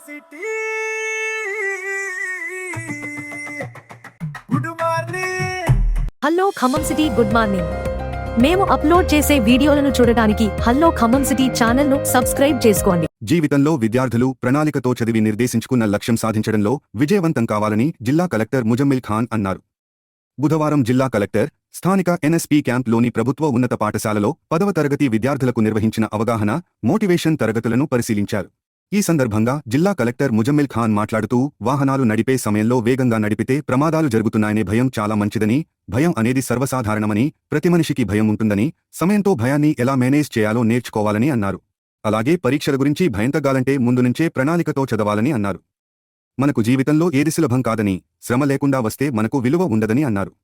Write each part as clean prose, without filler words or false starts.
City good morning. Hello Khammam city good morning. మేము upload చేసే వీడియోలను చూడడానికి హలో ఖమ్మం సిటీ ఛానల్ను సబ్స్క్రైబ్ చేసుకోండి. జీవితంలో విద్యార్థులు ప్రణాళికతో చదివి నిర్దేశించుకున్న లక్ష్యం సాధించడంలో విజయవంతం కావాలని జిల్లా కలెక్టర్ ముజమ్మిల్ ఖాన్ అన్నారు. బుధవారం జిల్లా కలెక్టర్ స్థానిక ఎన్ఎస్పీ క్యాంప్లోని ప్రభుత్వ ఉన్నత పాఠశాలలో 10వ తరగతి విద్యార్థులకు నిర్వహించిన అవగాహన, మోటివేషన్ తరగతులను పరిశీలించారు. ఈ సందర్భంగా జిల్లా కలెక్టర్ ముజమ్మిల్ ఖాన్ మాట్లాడుతూ, వాహనాలు నడిపే సమయంలో వేగంగా నడిపితే ప్రమాదాలు జరుగుతున్నాయనే భయం చాలా మంచిదని, భయం అనేది సర్వసాధారణమని, ప్రతి మనిషికి భయం ఉంటుందని, సమయంతో భయాన్ని ఎలా మేనేజ్ చేయాలో నేర్చుకోవాలని అన్నారు. అలాగే పరీక్షల గురించి భయం తగ్గాలంటే ముందు నుంచే ప్రణాళికతో చదవాలని అన్నారు. మనకు జీవితంలో ఏది సులభం కాదని, శ్రమ లేకుండా వస్తే మనకు విలువ ఉండదని అన్నారు.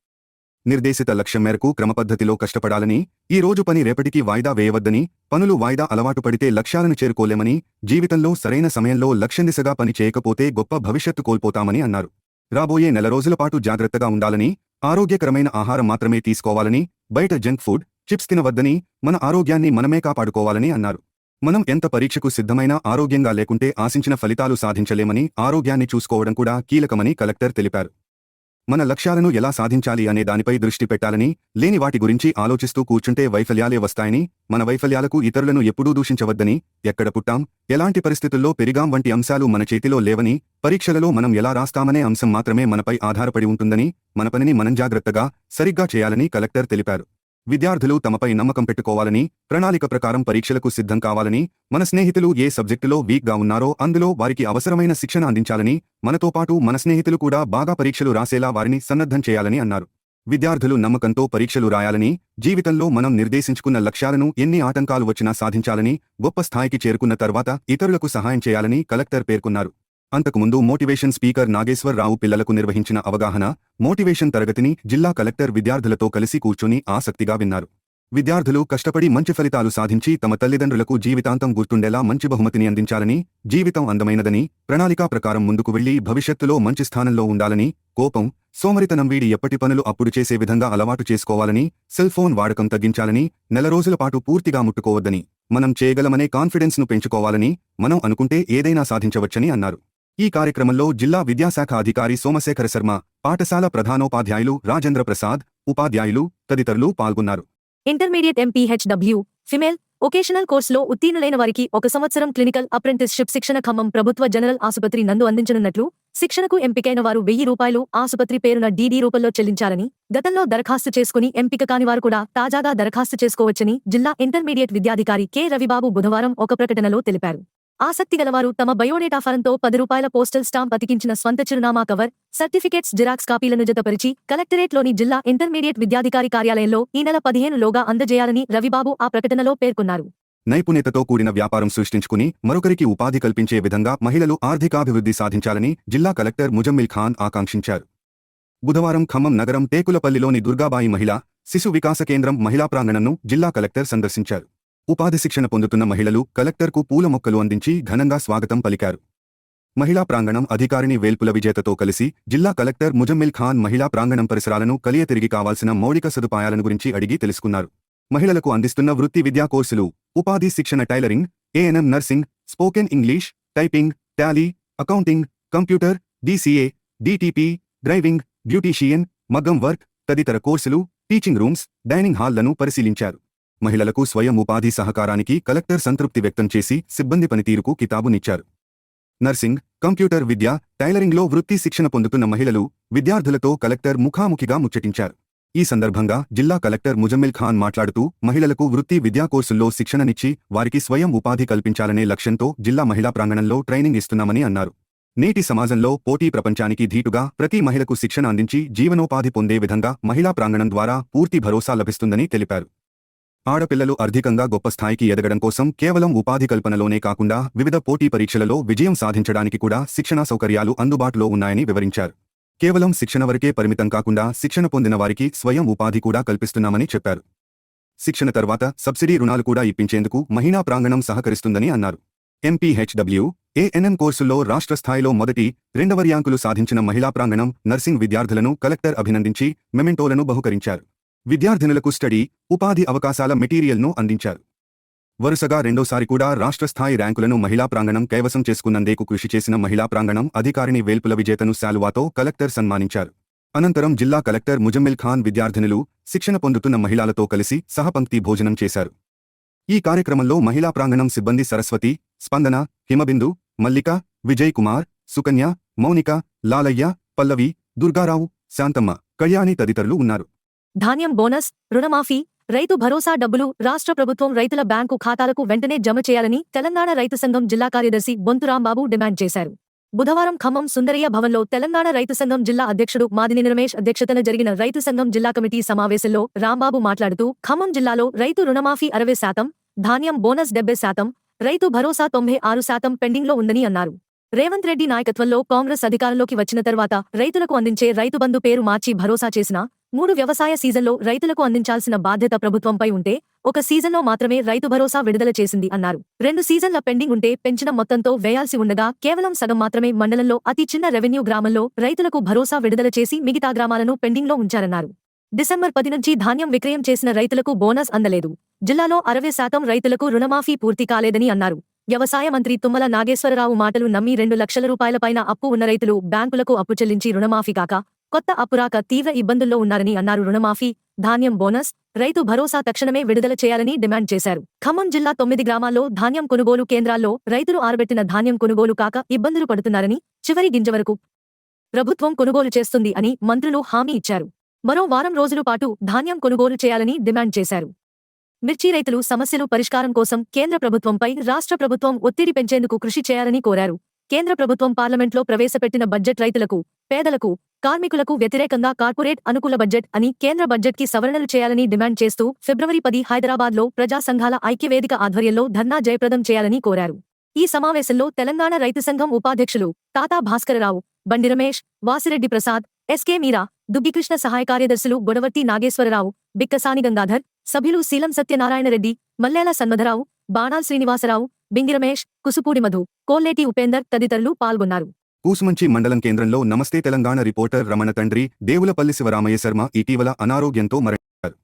నిర్దేశిత లక్ష్యం మేరకు క్రమపద్ధతిలో కష్టపడాలని, ఈ రోజు పని రేపటికి వాయిదా వేయవద్దని, పనులు వాయిదా అలవాటు పడితే లక్ష్యాలను చేరుకోలేమని, జీవితంలో సరైన సమయంలో లక్ష్యం దిశగా పని చేయకపోతే గొప్ప భవిష్యత్తు కోల్పోతామని అన్నారు. రాబోయే నెల రోజుల పాటు జాగ్రత్తగా ఉండాలని, ఆరోగ్యకరమైన ఆహారం మాత్రమే తీసుకోవాలని, బయట జంక్ ఫుడ్, చిప్స్ తినవద్దని, మన ఆరోగ్యాన్ని మనమే కాపాడుకోవాలని అన్నారు. మనం ఎంత పరీక్షకు సిద్ధమైనా ఆరోగ్యంగా లేకుంటే ఆశించిన ఫలితాలు సాధించలేమని, ఆరోగ్యాన్ని చూసుకోవడం కూడా కీలకమని కలెక్టర్ తెలిపారు. మన లక్ష్యాలను ఎలా సాధించాలి అనే దానిపై దృష్టి పెట్టాలని, లేని వాటి గురించి ఆలోచిస్తూ కూర్చుంటే వైఫల్యాలే వస్తాయని, మన వైఫల్యాలకు ఇతరులను ఎప్పుడూ దూషించవద్దని, ఎక్కడ పుట్టాం, ఎలాంటి పరిస్థితుల్లో పెరిగాం వంటి అంశాలు మన చేతిలో లేవని, పరీక్షలలో మనం ఎలా రాస్తామనే అంశం మాత్రమే మనపై ఆధారపడి ఉంటుందని, మన పనిని మనం జాగ్రత్తగా, సరిగ్గా చేయాలని కలెక్టర్ తెలిపారు. విద్యార్థులు తమపై నమ్మకం పెట్టుకోవాలని, ప్రణాళిక ప్రకారం పరీక్షలకు సిద్ధం కావాలని, మన స్నేహితులు ఏ సబ్జెక్టులో వీక్గా ఉన్నారో అందులో వారికి అవసరమైన శిక్షణ అందించాలని, మనతో పాటు మన స్నేహితులు కూడా బాగా పరీక్షలు రాసేలా వారిని సన్నద్ధం చేయాలని అన్నారు. విద్యార్థులు నమ్మకంతో పరీక్షలు రాయాలని, జీవితంలో మనం నిర్దేశించుకున్న లక్ష్యాలను ఎన్ని ఆటంకాలు వచ్చినా సాధించాలని, గొప్ప స్థాయికి చేరుకున్న తర్వాత ఇతరులకు సహాయం చేయాలని కలెక్టర్ పేర్కొన్నారు. అంతకుముందు మోటివేషన్ స్పీకర్ నాగేశ్వరరావు పిల్లలకు నిర్వహించిన అవగాహన, మోటివేషన్ తరగతిని జిల్లా కలెక్టర్ విద్యార్థులతో కలిసి కూర్చుని ఆసక్తిగా విన్నారు. విద్యార్థులు కష్టపడి మంచి ఫలితాలు సాధించి తమ తల్లిదండ్రులకు జీవితాంతం గుర్తుండేలా మంచి బహుమతిని అందించాలని, జీవితం అందమైనదని, ప్రణాళికా ప్రకారం ముందుకు వెళ్లి భవిష్యత్తులో మంచి స్థానంలో ఉండాలని, కోపం, సోమరితనం వీడి ఎప్పటి పనులు అప్పుడు చేసే విధంగా అలవాటు చేసుకోవాలని, సెల్ ఫోన్ వాడకం తగ్గించాలని, నెల రోజుల పాటు పూర్తిగా ముట్టుకోవద్దని, మనం చేయగలమనే కాన్ఫిడెన్స్ ను పెంచుకోవాలని, మనం అనుకుంటే ఏదైనా సాధించవచ్చని అన్నారు. ఈ కార్యక్రమంలో జిల్లా విద్యాశాఖ అధికారి సోమశేఖర శర్మ, పాఠశాల ప్రధానోపాధ్యాయులు రాజేంద్ర ప్రసాద్, ఉపాధ్యాయులు తదితరులు పాల్గొన్నారు. ఇంటర్మీడియట్ ఎంపీహెచ్డబ్ల్యూ ఫిమేల్ వొకేషనల్ కోర్సులో ఉత్తీర్ణులైన వారికి 1 సంవత్సరం క్లినికల్ అప్రెంటిస్షిప్ శిక్షణ ఖమ్మం ప్రభుత్వ జనరల్ ఆసుపత్రి నందు అందించనున్నట్లు, శిక్షణకు ఎంపికైన వారు ₹1000 ఆసుపత్రి పేరున డీడీ రూపంలో చెల్లించాలని, గతంలో దరఖాస్తు చేసుకుని ఎంపిక కాని వారు కూడా తాజాగా దరఖాస్తు చేసుకోవచ్చని జిల్లా ఇంటర్మీడియట్ విద్యాధికారి కె రవిబాబు బుధవారం ఒక ప్రకటనలో తెలిపారు. ఆసక్తి గలవారు తమ బయోడేటా ఫారంతో ₹10 పోస్టల్ స్టాంప్ అతికించిన స్వంత చిరునామా కవర్, సర్టిఫికేట్స్ జిరాక్స్ కాపీలను జతపరిచి కలెక్టరేట్లోని జిల్లా ఇంటర్మీడియట్ విద్యాధికారి కార్యాలయంలో ఈ నెల 15 లోగా అందజేయాలని రవిబాబు ఆ ప్రకటనలో పేర్కొన్నారు. నైపుణ్యతతో కూడిన వ్యాపారం సృష్టించుకుని మరొకరికి ఉపాధి కల్పించే విధంగా మహిళలు ఆర్థికాభివృద్ధి సాధించాలని జిల్లా కలెక్టర్ ముజమ్మిల్ ఖాన్ ఆకాంక్షించారు. బుధవారం ఖమ్మం నగరం టేకులపల్లిలోని దుర్గాబాయి మహిళా, శిశు వికాస కేంద్రం మహిళా ప్రాంగణంను జిల్లా కలెక్టర్ సందర్శించారు. ఉపాధి శిక్షణ పొందుతున్న మహిళలు కలెక్టర్కు పూల మొక్కలు అందించి ఘనంగా స్వాగతం పలికారు. మహిళా ప్రాంగణం అధికారిని వేల్పుల విజేతతో కలిసి జిల్లా కలెక్టర్ ముజమ్మిల్ ఖాన్ మహిళా ప్రాంగణం పరిసరాలను కలియతిరిగి కావాల్సిన మౌలిక సదుపాయాలను గురించి అడిగి తెలుసుకున్నారు. మహిళలకు అందిస్తున్న వృత్తి విద్యా కోర్సులు, ఉపాధి శిక్షణ tailoring, ANM nursing, spoken English, typing, Tally, accounting, computer, DCA, DTP, driving, beautician, మగ్గం వర్క్ తదితర కోర్సులు, టీచింగ్ రూమ్స్, డైనింగ్ హాల్లను పరిశీలించారు. మహిళలకు స్వయం ఉపాధి సహకారానికి కలెక్టర్ సంతృప్తి వ్యక్తం చేసి సిబ్బంది పనితీరుకు కితాబునిచ్చారు. నర్సింగ్, కంప్యూటర్ విద్య, టైలరింగ్లో వృత్తి శిక్షణ పొందుతున్న మహిళలు, విద్యార్థులతో కలెక్టర్ ముఖాముఖిగా ముచ్చటించారు. ఈ సందర్భంగా జిల్లా కలెక్టర్ ముజమ్మిల్ ఖాన్ మాట్లాడుతూ, మహిళలకు వృత్తి విద్యా కోర్సుల్లో శిక్షణనిచ్చి వారికి స్వయం ఉపాధి కల్పించాలనే లక్ష్యంతో జిల్లా మహిళా ప్రాంగణంలో ట్రైనింగ్ ఇస్తున్నామని అన్నారు. నేటి సమాజంలో పోటీ ప్రపంచానికి ధీటుగా ప్రతి మహిళకు శిక్షణ అందించి జీవనోపాధి పొందే విధంగా మహిళా ప్రాంగణం ద్వారా పూర్తి భరోసా లభిస్తుందని తెలిపారు. ఆడపిల్లలు ఆర్థికంగా గొప్ప స్థాయికి ఎదగడం కోసం కేవలం ఉపాధి కల్పనలోనే కాకుండా వివిధ పోటీ పరీక్షలలో విజయం సాధించడానికి కూడా శిక్షణా సౌకర్యాలు అందుబాటులో ఉన్నాయని వివరించారు. కేవలం శిక్షణ వరకే పరిమితం కాకుండా శిక్షణ పొందిన వారికి స్వయం ఉపాధి కూడా కల్పిస్తున్నామని చెప్పారు. శిక్షణ తర్వాత సబ్సిడీ రుణాలు కూడా ఇప్పించేందుకు మహిళా ప్రాంగణం సహకరిస్తుందని అన్నారు. ఎంపీహెచ్డబ్ల్యూ, ఏఎన్ఎం కోర్సుల్లో రాష్ట్ర స్థాయిలో మొదటి, 2వ ర్యాంకులు సాధించిన మహిళా ప్రాంగణం నర్సింగ్ విద్యార్థులను కలెక్టర్ అభినందించి మెమెంటోలను బహుకరించారు. విద్యార్థినులకు స్టడీ, ఉపాధి అవకాశాల మెటీరియల్ను అందించారు. వరుసగా రెండోసారి కూడా రాష్ట్ర స్థాయి ర్యాంకులను మహిళా ప్రాంగణం కైవసం చేసుకున్నందుకు కృషి చేసిన మహిళా ప్రాంగణం అధికారిని వేల్పుల విజేతను శాలువాతో కలెక్టర్ సన్మానించారు. అనంతరం జిల్లా కలెక్టర్ ముజమ్మిల్ ఖాన్ విద్యార్థినులు, శిక్షణ పొందుతున్న మహిళలతో కలిసి సహపంక్తి భోజనం చేశారు. ఈ కార్యక్రమంలో మహిళా ప్రాంగణం సిబ్బంది సరస్వతి, స్పందన, హిమబిందు, మల్లిక, విజయ్ కుమార్, సుకన్య, మౌనిక, లాలయ్య, పల్లవి, దుర్గారావు, శాంతమ్మ, కళ్యాణి తదితరులు ఉన్నారు. ధాన్యం బోనస్, రుణమాఫీ, రైతు భరోసా డబ్బులు రాష్ట్ర ప్రభుత్వం రైతుల బ్యాంకు ఖాతాలకు వెంటనే జమ చేయాలని తెలంగాణ రైతు సంఘం జిల్లా కార్యదర్శి బొంతు రాంబాబు డిమాండ్ చేశారు. బుధవారం ఖమ్మం సుందరయ్య భవన్లో తెలంగాణ రైతు సంఘం జిల్లా అధ్యక్షుడు మాదినేని రమేష్ అధ్యక్షతన జరిగిన రైతు సంఘం జిల్లా కమిటీ సమావేశంలో రాంబాబు మాట్లాడుతూ ఖమ్మం జిల్లాలో రైతు రుణమాఫీ 60%, ధాన్యం బోనస్ 70%, రైతు భరోసా 96% పెండింగ్లో ఉందని అన్నారు. రేవంత్ రెడ్డి నాయకత్వంలో కాంగ్రెస్ అధికారంలోకి వచ్చిన తర్వాత రైతులకు అందించే రైతు బంధు పేరు మార్చి భరోసా చేసినా 3 వ్యవసాయ సీజన్లో రైతులకు అందించాల్సిన బాధ్యత ప్రభుత్వంపై ఉంటే ఒక సీజన్లో మాత్రమే రైతు భరోసా విడుదల చేసింది అన్నారు. 2 సీజన్ల పెండింగ్ ఉంటే పెంచిన మొత్తంతో వేయాల్సి ఉండగా కేవలం సగం మాత్రమే మండలంలో అతి చిన్న రెవెన్యూ గ్రామంలో రైతులకు భరోసా విడుదల చేసి మిగతా గ్రామాలను పెండింగ్లో ఉంచారన్నారు. డిసెంబర్ 10 నుంచి ధాన్యం విక్రయం చేసిన రైతులకు బోనస్ అందలేదు. జిల్లాలో 60% రైతులకు రుణమాఫీ పూర్తి కాలేదని అన్నారు. వ్యవసాయ మంత్రి తుమ్మల నాగేశ్వరరావు మాటలు నమ్మి 2 లక్షల రూపాయల పైన అప్పు ఉన్న రైతులు బ్యాంకులకు అప్పు చెల్లించి రుణమాఫీ కాక కొత్త అప్పు రాక తీవ్ర ఇబ్బందుల్లో ఉన్నారని అన్నారు. రుణమాఫీ, ధాన్యం బోనస్, రైతు భరోసా తక్షణమే విడుదల చేయాలని డిమాండ్ చేశారు. ఖమ్మం జిల్లా 9 గ్రామాల్లో ధాన్యం కొనుగోలు కేంద్రాల్లో రైతులు ఆరబెట్టిన ధాన్యం కొనుగోలు కాక ఇబ్బందులు పడుతున్నారని, చివరి గింజ వరకు ప్రభుత్వం కొనుగోలు చేస్తుంది అని మంత్రులు హామీ ఇచ్చారు. మరో వారం రోజుల పాటు ధాన్యం కొనుగోలు చేయాలని డిమాండ్ చేశారు. మిర్చి రైతులు సమస్యలు పరిష్కారం కోసం కేంద్ర ప్రభుత్వంపై రాష్ట్ర ప్రభుత్వం ఒత్తిడి పెంచేందుకు కృషి చేయాలని కోరారు. కేంద్ర ప్రభుత్వం పార్లమెంట్లో ప్రవేశపెట్టిన బడ్జెట్ రైతులకు, పేదలకు, కార్మికులకు వ్యతిరేకంగా కార్పొరేట్ అనుకూల బడ్జెట్ అని కేంద్ర బడ్జెట్కి సవరణలు చేయాలని డిమాండ్ చేస్తూ ఫిబ్రవరి 10 హైదరాబాద్లో ప్రజా సంఘాల ఐక్యవేదిక ఆధ్వర్యంలో ధర్నా జయప్రదం చేయాలని కోరారు. ఈ సమావేశంలో తెలంగాణ రైతు సంఘం ఉపాధ్యక్షులు తాతా భాస్కరరావు, బండి రమేష్, వాసిరెడ్డి ప్రసాద్, ఎస్కే మీరా, దుగ్గికృష్ణ సహాయ కార్యదర్శులు గొడవర్తి నాగేశ్వరరావు, బిక్కసాని గంగాధర్, సభ్యులు శీలం సత్యనారాయణరెడ్డి, మల్లేల సన్మధరావు, బాణాల్ శ్రీనివాసరావు, బింగి రమేష్, కుసుపూడి మధు, కోల్లేటి ఉపేందర్ తదితరులు పాల్గొన్నారు. కూసుమంచి మండలం కేంద్రంలో నమస్తే తెలంగాణ రిపోర్టర్ రమణ తండ్రి దేవులపల్లి శివరామయ్య శర్మ ఇటీవల అనారోగ్యంతో మరణించారు.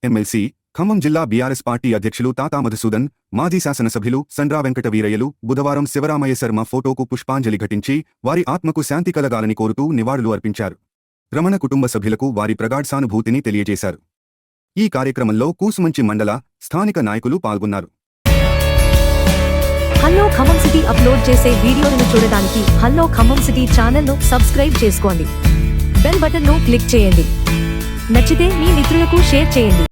ఎమ్మెల్సీ, ఖమ్మం జిల్లా బీఆర్ఎస్ పార్టీ అధ్యక్షులు తాతా మధుసూదన్, మాజీ శాసనసభ్యులు సండ్రా వెంకట వీరయ్యలు బుధవారం శివరామయ్య శర్మ ఫోటోకు పుష్పాంజలి ఘటించి వారి ఆత్మకు శాంతి కలగాలని కోరుతూ నివాళులు అర్పించారు. రమణ కుటుంబ సభ్యులకు వారి ప్రగాఢ సానుభూతిని తెలియజేశారు. ఈ కార్యక్రమంలో కూసుమంచి మండల, స్థానిక నాయకులు పాల్గొన్నారు. హలో ఖమ్మం సిటీ అప్లోడ్ చేసే వీడియోలను చూడడానికి హలో ఖమ్మం సిటీ ఛానల్ను సబ్స్క్రైబ్ చేసుకోండి. బెల్ బటన్ను క్లిక్ చేయండి. నచ్చితే మీ మిత్రులకు షేర్ చేయండి.